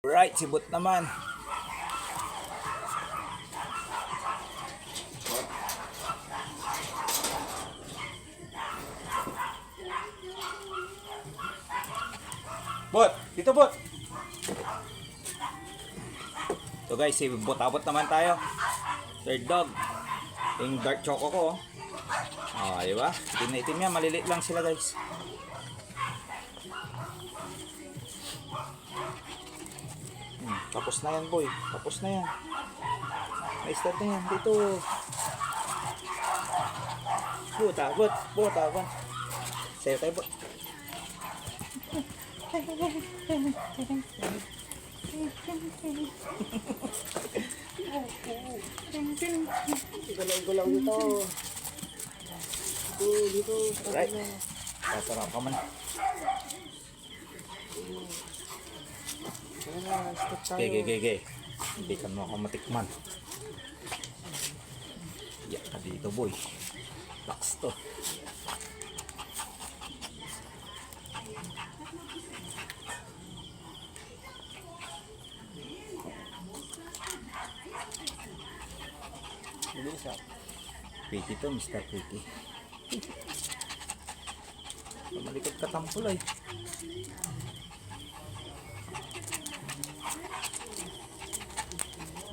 Right, sibot naman. Bot, dito bot. So guys, si bot-abot naman tayo. Third dog. Yung dark choco ko. Ah, di ba? Itim na itim yan, maliliit lang sila guys. Tapos na yan boy, tapos na yan. May start na yan, dito. Bot-abot, bot-abot. Sayo tayo bot. Gulaw-gulaw dito. Dito. Right. Pasarap ka man. Gege. Hindi ka mo ako matikman. Iyak ka dito boy. Laks to. Pretty to, Mr. Pretty. Malikot ka tampol ay.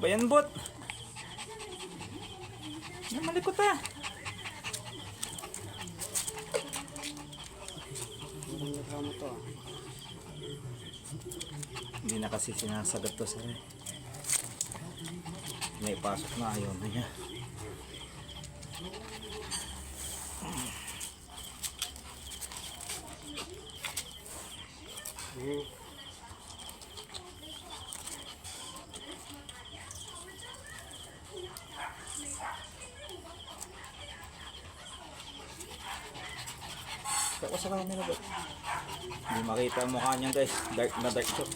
Bayan bot. Malikot ah. Hindi na kasi sinasagat to sa may pasok na ayaw na niya. Ako sa kanya na ba? Hindi makita ang mukha niya guys. Dark na dark shot.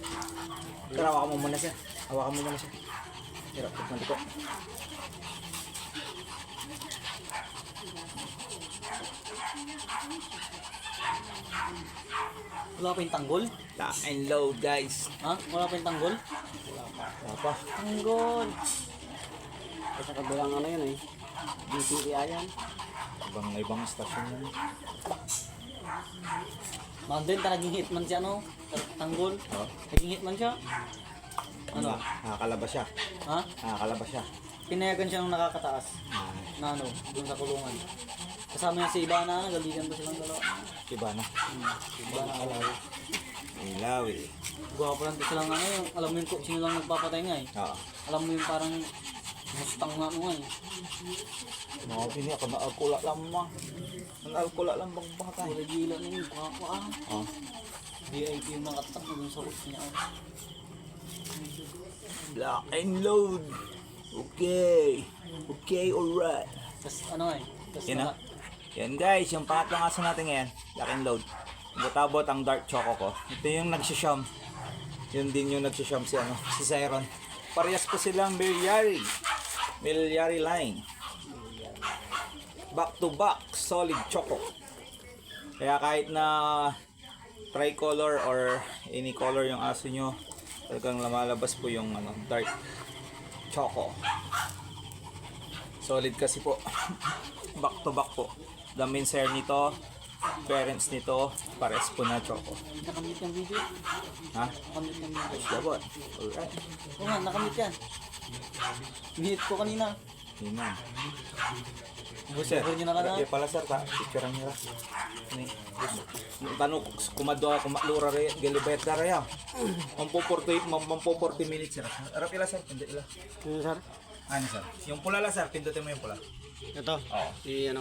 Tara, hawakan mo muna siya. Hawakan mo muna siya. Hirap ko nandito. Wala pa yung tanggol? Lock and load guys. Ha? Wala pa yung tanggol? Wala pa. Tanggol! Sa kabilang ano yun eh. DPI yan. Ibang stasyon yan. Mandin, naging hitman siya no? Tanggol. Oh. Naging hitman siya. Ano? Nakakalabas siya. Ha? Nakakalabas siya. Pinayagan siya ng nakakataas. Na ano, dun sa kulungan. Kasama niya si Ibana, nagaligan ba silang dalawa? Iba na. Ibana Alawi. Ilawi. Gwapo lang silang ano, yung, alam mo yung sino lang nagpapatay nga eh. Oo. Alam mo yung parang Mustang na ano nga eh. Mga pini ako naalkula lang ma. Naalkula lang bang bata. Pura gila na yung gwapo ah. Oh. VIP yung nakatak na dun sa host niya. Lock and load. Okay. Okay, alright. Tapos ano eh. Tapos Yan na. Yan guys, yung pangatlong aso natin ngayon. Lock and load. Butabot ang dark choco ko. Ito yung nagsisham. Yun din yung nagsisham si ano, si Siron. Parehas ko silang Milyari. Milyari line. Back to back, solid choco. Kaya kahit na tricolor or any color yung aso nyo, talagang lumalabas po yung ano, dark choco. Solid kasi po. Back to back po. The main sire nito, parents nito, pares po na choco. nakamit yung video. Ha? Nakamit yung video. Dabot. Alright. Oo nga, nakamit yan. Hit ko kanina. Yun na. Sir, nyo na ka na. Kaya pala sir, picture nila. Tanong kumadwa kumalura rin galibayat na rin. Mampo 40 minutes sir. Arap ila sir, hindi ila. Sir? Ano sir? Yung pula la sir, pindutin mo yung pula. Ito? Oo. Si ano?